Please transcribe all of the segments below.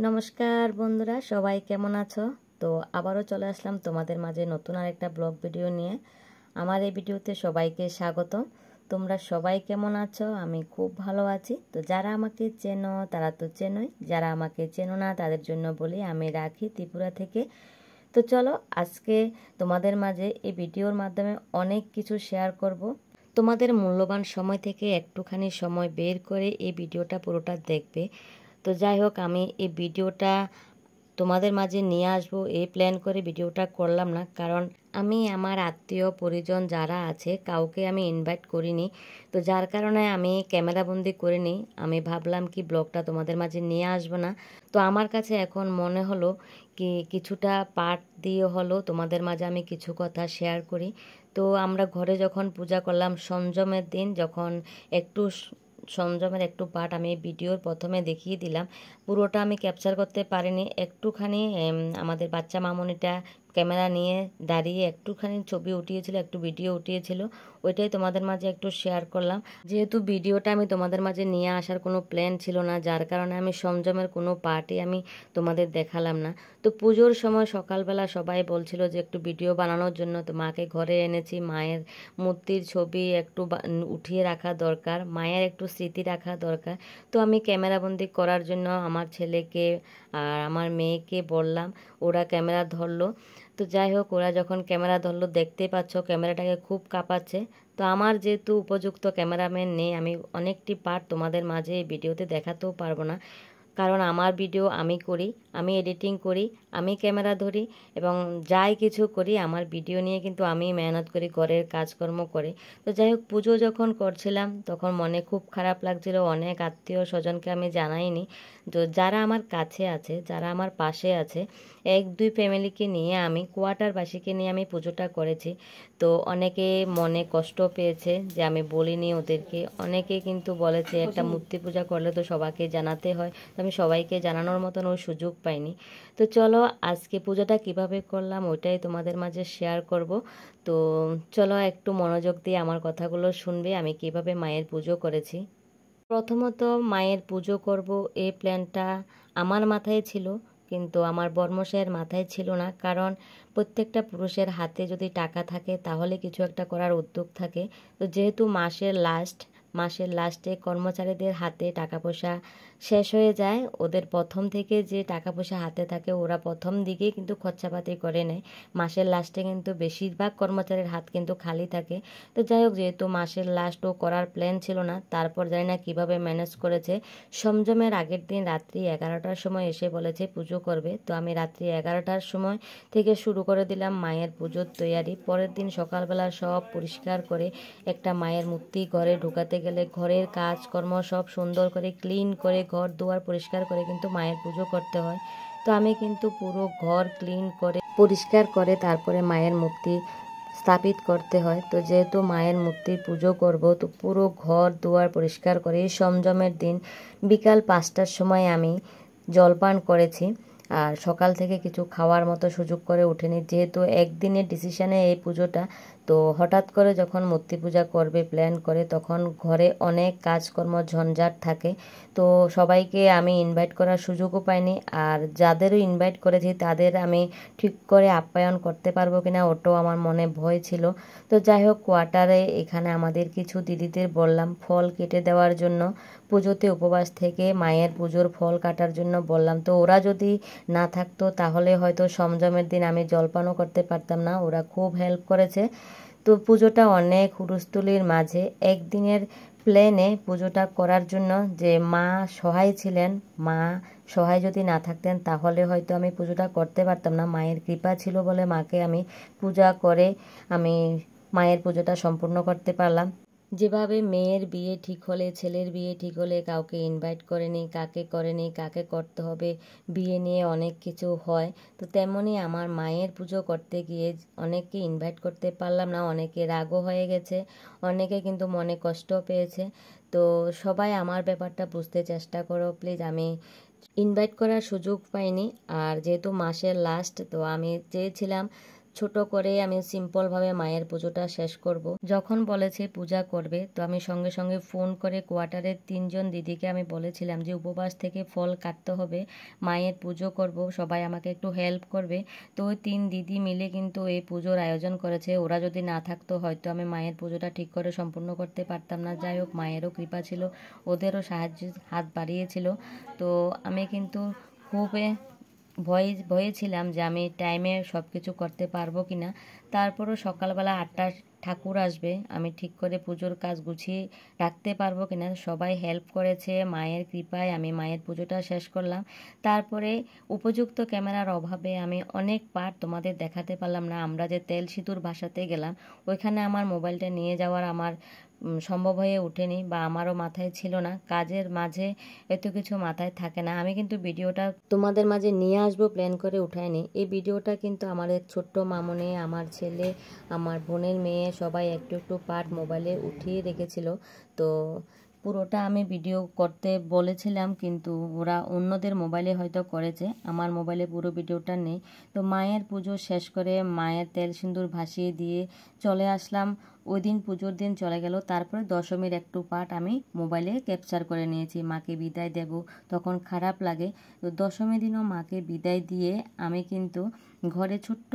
নমস্কার বন্ধুরা, সবাই কেমন আছো? তো আবারও চলে আসলাম তোমাদের মাঝে নতুন আরেকটা ব্লগ ভিডিও নিয়ে। আমার এই ভিডিওতে সবাইকে স্বাগত। তোমরা সবাই কেমন আছো? আমি খুব ভালো আছি। তো যারা আমাকে চেনো তারা তো চেনোই, যারা আমাকে চেনো না তাদের জন্য বলি, আমি রাখি ত্রিপুরা থেকে। তো চলো আজকে তোমাদের মাঝে এই ভিডিওর মাধ্যমে অনেক কিছু শেয়ার করব। তোমাদের মূল্যবান সময় থেকে একটুখানি সময় বের করে এই ভিডিওটা পুরোটা দেখবে। তো যাই হোক, আমি এই ভিডিওটা তোমাদের মাঝে নিয়ে আসবো এই প্ল্যান করে ভিডিওটা করলাম না, কারণ আমি আমার আত্মীয় পরিজন যারা আছে কাউকে আমি ইনভাইট করিনি। তো যার কারণে আমি ক্যামেরাবন্দি করিনি। আমি ভাবলাম কি ব্লগটা তোমাদের মাঝে নিয়ে আসবো না। তো আমার কাছে এখন মনে হলো কি কিছুটা পার্ট দিয়ে হলো তোমাদের মাঝে আমি কিছু কথা শেয়ার করি। তো আমরা ঘরে যখন পূজা করলাম সংযমের দিন, যখন একটু সংযমের একটু পার্ট আমি ভিডিওর প্রথমে দেখিয়ে দিলাম, পুরোটা আমি ক্যাপচার করতে পারিনি। একটুখানি আমাদের বাচ্চা মামুনিটা ক্যামেরা নিয়ে দাঁড়িয়ে একটুখানি ছবি উঠিয়েছিল, একটু ভিডিও উঠিয়েছিল, ওইটাই তোমাদের মাঝে একটু শেয়ার করলাম। যেহেতু ভিডিওটা আমি তোমাদের মাঝে নিয়ে আসার কোনো প্ল্যান ছিল না, যার কারণে আমি সংযমের কোনো পার্টই আমি তোমাদের দেখালাম না। তো পুজোর সময় সকালবেলা সবাই বলছিল যে একটু ভিডিও বানানোর জন্য, তো মাকে ঘরে এনেছি। মায়ের মূর্তির ছবি একটু উঠিয়ে রাখা দরকার, মায়ের একটু স্মৃতি রাখা দরকার। তো আমি ক্যামেরাবন্দি করার জন্য আমার ছেলেকে আর আমার মেয়েকে বললাম, ওরা ক্যামেরা ধরলো। তো যাই হোক, ওরা যখন ক্যামেরা ধরলো দেখতে পাচ্ছ ক্যামেরাটাকে খুব কাঁপাচ্ছে। তো আমার যেহেতু উপযুক্ত ক্যামেরাম্যান নেই, আমি অনেকটি পার্ট তোমাদের মাঝে এই ভিডিওতে দেখাতেও পারবো না, কারণ আমার ভিডিও আমি করি, আমি এডিটিং করি, আমি ক্যামেরা ধরি এবং যাই কিছু করি আমার ভিডিও নিয়ে কিন্তু আমি মেহনত করি, ঘরের কাজকর্ম করে। তো যাই হোক, পুজো যখন করছিলাম তখন মনে খুব খারাপ লাগছিল। অনেক আত্মীয় স্বজনকে আমি জানাইনি। তো যারা আমার কাছে আছে, যারা আমার পাশে আছে, এক দুই ফ্যামিলিকে নিয়ে আমি, কোয়ার্টারবাসীকে নিয়ে আমি পুজোটা করেছি। তো অনেকে মনে কষ্ট পেয়েছে যে আমি বলিনি ওদেরকে। অনেকে কিন্তু বলেছে একটা মূর্তি পূজা করলে তো সবাইকে জানাতে হয়, তো আমি সবাইকে জানানোর মতন ওই সুযোগ পাইনি। তো চলো আজকে পুজোটা কিভাবে করলাম ওইটাই তোমাদের মাঝে শেয়ার করব। তো চলো একটু মনোযোগ দিয়ে আমার কথাগুলো শুনবে, আমি কিভাবে মায়ের পুজো করেছি। প্রথমত মায়ের পুজো করব এই প্ল্যানটা আমার মাথায় ছিল, কিন্তু আমার বর্মশাইয়ের মাথায় ছিল না। কারণ প্রত্যেকটা পুরুষের হাতে যদি টাকা থাকে তাহলে কিছু একটা করার উদ্যোগ থাকে। তো যেহেতু মাসের লাস্টে কর্মচারীদের হাতে টাকা পয়সা শেষ হয়ে যায়, ওদের প্রথম থেকে যে টাকা পয়সা হাতে থাকে ওরা প্রথম দিকেই কিন্তু খরচাপাতি করে নেয়। মাসের লাস্টে কিন্তু বেশিরভাগ কর্মচারীর হাত কিন্তু খালি থাকে। তো যাই হোক, যেহেতু মাসের লাস্টও করার প্ল্যান ছিল না, তারপর জানি না কীভাবে ম্যানেজ করেছে। সংযমের আগের দিন রাত্রি 11টার সময় এসে বলেছে পুজো করবে। তো আমি রাত্রি 11টার সময় থেকে শুরু করে দিলাম মায়ের পুজোর তৈয়ারি। পরের দিন সকালবেলা সব পরিষ্কার করে একটা মায়ের মূর্তি ঘরে ঢুকাতে গেলে ঘরের কাজকর্ম সব সুন্দর করে ক্লিন করে ঘর দুয়ার পরিষ্কার করে কিন্তু মায়ের পুজো করতে হয়। তো আমি কিন্তু পুরো ঘর ক্লিন করে পরিষ্কার করে তারপরে মায়ের মূর্তি স্থাপিত করতে হয়। তো যেহেতু মায়ের মূর্তির পুজো করব, তো পুরো ঘর দুয়ার পরিষ্কার করে সংযমের দিন বিকাল 5টার সময় আমি জলপান করেছি। আর সকাল থেকে কিছু খাওয়ার মতো সুযোগ করে উঠেনি, যেহেতু একদিনের ডিসিশনে এই পুজোটা। তো হঠাৎ করে যখন মূর্তি পূজা করবে প্ল্যান করে, তখন ঘরে অনেক কাজকর্ম ঝঞ্ঝাট থাকে। তো সবাইকে আমি ইনভাইট করার সুযোগও পাইনি, আর যাদেরও ইনভাইট করেছি তাদের আমি ঠিক করে আপ্যায়ন করতে পারবো কিনা ওটাও আমার মনে ভয় ছিল। তো যাই হোক, কোয়ার্টারে এখানে আমাদের কিছু দিদিদের বললাম ফল কেটে দেওয়ার জন্য, পুজোতে উপবাস থেকে মায়ের পুজোর ফল কাটার জন্য বললাম। তো ওরা যদি না থাকতো তাহলে হয়তো সংযমের দিন আমি জলপানও করতে পারতাম না। ওরা খুব হেল্প করেছে। তো পুজোটা অনেক হুলস্থুলির মাঝে একদিনের প্ল্যানে পুজোটা করার জন্য যে মা সহায় ছিলেন, মা সহায় যদি না থাকতেন তাহলে হয়তো আমি পুজোটা করতে পারতাম না। মায়ের কৃপা ছিল বলে মাকে আমি পূজা করে আমি মায়ের পুজোটা সম্পূর্ণ করতে পারলাম। যেভাবে মেয়ের বিয়ে ঠিক হলে, ছেলের বিয়ে ঠিক হলে কাউকে ইনভাইট করেনি, কাকে করেনি, কাকে করতে হবে, বিয়ে নিয়ে অনেক কিছু হয়। তো তেমনই আমার মায়ের পুজো করতে গিয়ে অনেককে ইনভাইট করতে পারলাম না, অনেকে রাগও হয়ে গেছে, অনেকে কিন্তু মনে কষ্ট পেয়েছে। তো সবাই আমার ব্যাপারটা বুঝতে চেষ্টা করো প্লিজ। আমি ইনভাইট করার সুযোগ পাইনি, আর যেহেতু মাসের লাস্ট তো আমি চেয়েছিলাম ছোট করে আমি সিম্পলভাবে মায়ের পুজোটা শেষ করব। যখন বলেছে পূজা করবে তো আমি সঙ্গে সঙ্গে ফোন করে কোয়ার্টারের 3জন দিদিকে আমি বলেছিলাম যে উপবাস থেকে ফল কাটতে হবে, মায়ের পুজো করব, সবাই আমাকে একটু হেল্প করবে। তো ওই 3 দিদি মিলে কিন্তু এই পুজোর আয়োজন করেছে। ওরা যদি না থাকতো হয়তো আমি মায়ের পুজোটা ঠিক করে সম্পূর্ণ করতে পারতাম না। যাই হোক, মায়েরও কৃপা ছিল, ওদেরও সাহায্যের হাত বাড়িয়েছিল। তো আমি কিন্তু খুবই ভয়ে ছিলাম যে আমি টাইমে সব কিছু করতে পারবো কি না। তারপরও সকালবেলা 8টার ঠাকুর আসবে, আমি ঠিক করে পুজোর কাজ গুছিয়ে রাখতে পারবো কিনা। সবাই হেল্প করেছে, মায়ের কৃপায় আমি মায়ের পুজোটা শেষ করলাম। তারপরে উপযুক্ত ক্যামেরার অভাবে আমি অনেক পার্ট তোমাদের দেখাতে পারলাম না। আমরা যে তেল সিঁদুর ভাসাতে গেলাম ওইখানে আমার মোবাইলটা নিয়ে যাওয়ার আমার সম্ভব হয়ে ওঠেনি, বা আমারও মাথায় ছিল না। কাজের মাঝে এত কিছু মাথায় থাকে না। আমি কিন্তু ভিডিওটা তোমাদের মাঝে নিয়ে আসবো প্ল্যান করে উঠাইনি। এই ভিডিওটা কিন্তু আমার এক ছোট্ট মামুনি, আমার ছেলে, আমার বোনের মেয়ে সবাই একটু একটু পার্ট মোবাইলে উঠিয়ে রেখেছিল। তো পুরোটা আমি ভিডিও করতে বলেছিলাম কিন্তু ওরা অন্যদের মোবাইলে হয়তো করেছে, আমার মোবাইলে পুরো ভিডিওটা নেই। তো মায়ের পুজো শেষ করে মায়ের তেল সিঁদুর ভাসিয়ে দিয়ে চলে আসলাম। ওই দিন পুজোর দিন চলে গেল। তারপরে দশমীর একটু পার্ট আমি মোবাইলে ক্যাপচার করে নিয়েছি। মাকে বিদায় দেব, তখন খারাপ লাগে। তো দশমী দিনও মাকে বিদায় দিয়ে আমি কিন্তু ঘরে ছোট্ট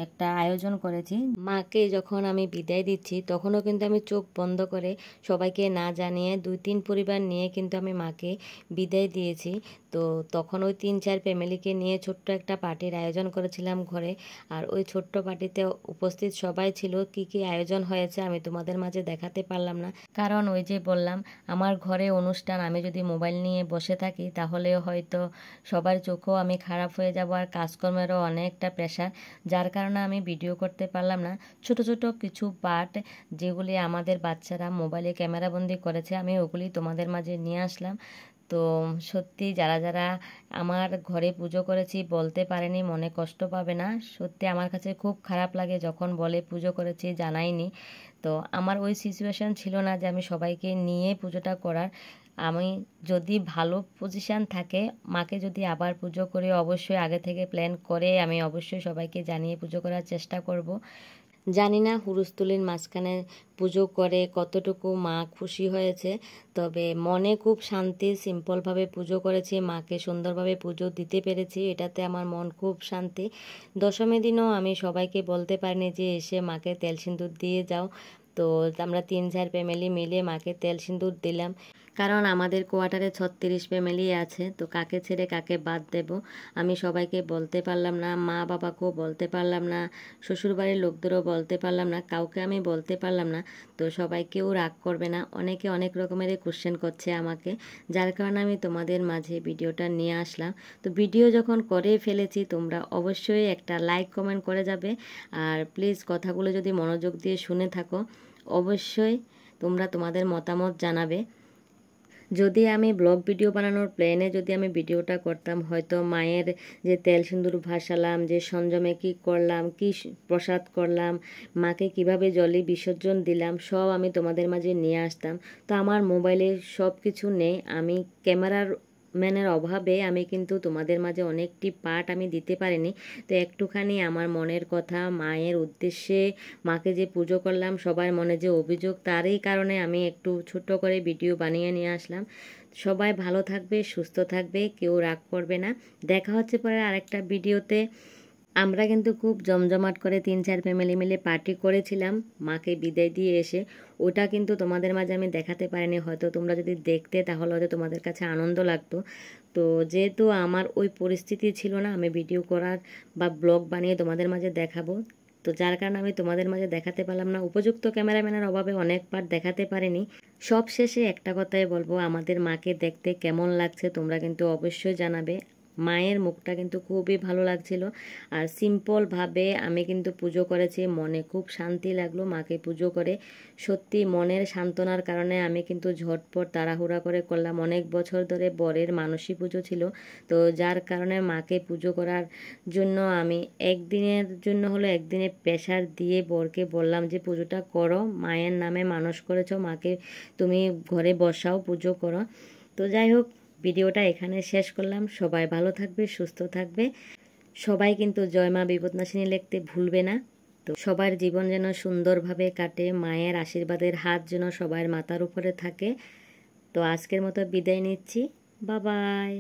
একটা আয়োজন করেছি। মাকে যখন আমি বিদায় দিচ্ছি তখনও কিন্তু আমি চোখ বন্ধ করে সবাইকে না জানিয়ে 2-3 পরিবার নিয়ে কিন্তু আমি মাকে বিদায় দিয়েছি। তো তখন ওই 3-4 ফ্যামিলিকে নিয়ে ছোট্ট একটা পার্টির আয়োজন করেছিলাম ঘরে। আর ওই ছোট্ট পার্টিতে উপস্থিত সবাই ছিল। কি কি আয়োজন হয়েছে আমি তোমাদের মাঝে দেখাতে পারলাম না, কারণ ওই যে বললাম আমার ঘরে অনুষ্ঠান, আমি যদি মোবাইল নিয়ে বসে থাকি তাহলে হয়তো সবার চোখও আমি খারাপ হয়ে যাব, আর কাজকর্মেরও অনেকটা প্রেশার, যার কারণে আমি ভিডিও করতে পারলাম না। ছোট ছোট কিছু পার্ট যেগুলি আমাদের বাচ্চারা মোবাইলে ক্যামেরাবন্দি করেছে আমি ওগুলি তোমাদের মাঝে নিয়ে আসলাম। তো সত্যি যারা যারা আমার ঘরে পুজো করেছি বলতে পারেনি মনে কষ্ট পাবে না। সত্যি আমার কাছে খুব খারাপ লাগে যখন বলে পুজো করেছি জানাইনি। তো আমার ওই সিচুয়েশন ছিল না যে আমি সবাইকে নিয়ে পুজোটা করার। আমি যদি ভালো পজিশান থাকে, মাকে যদি আবার পুজো করে অবশ্যই আগে থেকে প্ল্যান করে আমি অবশ্যই সবাইকে জানিয়ে পুজো করার চেষ্টা করব। জানি না হুলস্থুলির মাঝখানে পুজো করে কতটুকু মা খুশি হয়েছে, তবে মনে খুব শান্তি। সিম্পলভাবে পুজো করেছি, মাকে সুন্দরভাবে পুজো দিতে পেরেছি, এটাতে আমার মন খুব শান্তি। দশমী দিনও আমি সবাইকে বলতে পারিনি যে এসে মাকে তেল সিঁদুর দিয়ে যাও। তো আমরা 3-4 ফ্যামিলি মিলে মাকে তেল সিঁদুর দিলাম, কারণ আমাদের কোয়ার্টারে 36 ফ্যামিলি আছে, তো কাকে ছেড়ে কাকে বাদ দেব আমি সবাইকে বলতে পারলাম না, মা বাবাকেও বলতে পারলাম না, শ্বশুরবাড়ির লোকদেরও বলতে পারলাম না, কাউকে আমি বলতে পারলাম না। তো সবাই কেউ রাগ করবে না, অনেকে অনেক রকমের কোশ্চেন করছে আমাকে, যার কারণে আমি তোমাদের মাঝে ভিডিওটা নিয়ে আসলাম। তো ভিডিও যখন করে ফেলেছি তোমরা অবশ্যই একটা লাইক কমেন্ট করে যাবে, আর প্লিজ কথাগুলো যদি মনোযোগ দিয়ে শুনে থাকো অবশ্যই তোমরা তোমাদের মতামত জানাবে। যদি আমি ব্লগ ভিডিও বানানোর প্ল্যানে যদি আমি ভিডিওটা করতাম, হয়তো মায়ের যে তেল সিঁদুর ভাসালাম, যে সঞ্জমে কি করলাম, কি প্রসাদ করলাম, মাকে কিভাবে জলে বিসর্জন দিলাম, সব আমি তোমাদের মাঝে নিয়ে আসতাম। তো আমার মোবাইলে সব কিছু নেই, আমি ক্যামেরার ম্যানের অভাবে আমি কিন্তু তোমাদের মাঝে অনেকটি পার্ট আমি দিতে পারিনি। তো একটুখানি আমার মনের কথা মায়ের উদ্দেশ্যে, মাকে যে পুজো করলাম সবার মনে যে অভিযোগ, তারই কারণে আমি একটু ছোট্ট করে ভিডিও বানিয়ে নিয়ে আসলাম। সবাই ভালো থাকবে, সুস্থ থাকবে, কেউ রাগ করবে না। দেখা হচ্ছে পরে আরেকটা ভিডিওতে। আমরা কিন্তু খুব জমজমাট করে 3-4 ফ্যামিলি মিলে পার্টি করেছিলাম মাকে বিদায় দিয়ে এসে, ওটা কিন্তু তোমাদের মাঝে আমি দেখাতে পারিনি। হয়তো তোমরা যদি দেখতে তাহলে হয়তো তোমাদের কাছে আনন্দ লাগতো। তো যেহেতু আমার ওই পরিস্থিতি ছিল না আমি ভিডিও করার বা ব্লগ বানিয়ে তোমাদের মাঝে দেখাবো, তো যার কারণে আমি তোমাদের মাঝে দেখাতে পারলাম না। উপযুক্ত ক্যামেরাম্যানের অভাবে অনেকবার দেখাতে পারিনি। সব শেষে একটা কথাই বলবো, আমাদের মাকে দেখতে কেমন লাগছে তোমরা কিন্তু অবশ্যই জানাবে। মায়ের মুখটা কিন্তু খুবই ভালো লাগছিল, আর সিম্পলভাবে আমি কিন্তু পুজো করেছি, মনে খুব শান্তি লাগলো মাকে পুজো করে। সত্যি মনের সান্ত্বনার কারণে আমি কিন্তু ঝটপট তাড়াহুড়া করে করলাম। অনেক বছর ধরে বরের মানসী পুজো ছিল, তো যার কারণে মাকে পুজো করার জন্য আমি একদিনের জন্য হলো একদিনে প্রেশার দিয়ে বরকে বললাম যে পুজোটা করো, মায়ের নামে মানস করেছো, মাকে তুমি ঘরে বসাও, পুজো করো। তো যাই হোক, ভিডিওটা এখানে শেষ করলাম। সবাই ভালো থাকবে, সুস্থ থাকবে, সবাই কিন্তু জয় মা বিপদনাশিনী লিখতে ভুলবে না। তো সবার জীবন যেন সুন্দরভাবে কাটে, মায়ের আশীর্বাদের হাত যেন সবার মাথার উপরে থাকে। তো আজকের মতো বিদায় নিচ্ছি, বাই বাই।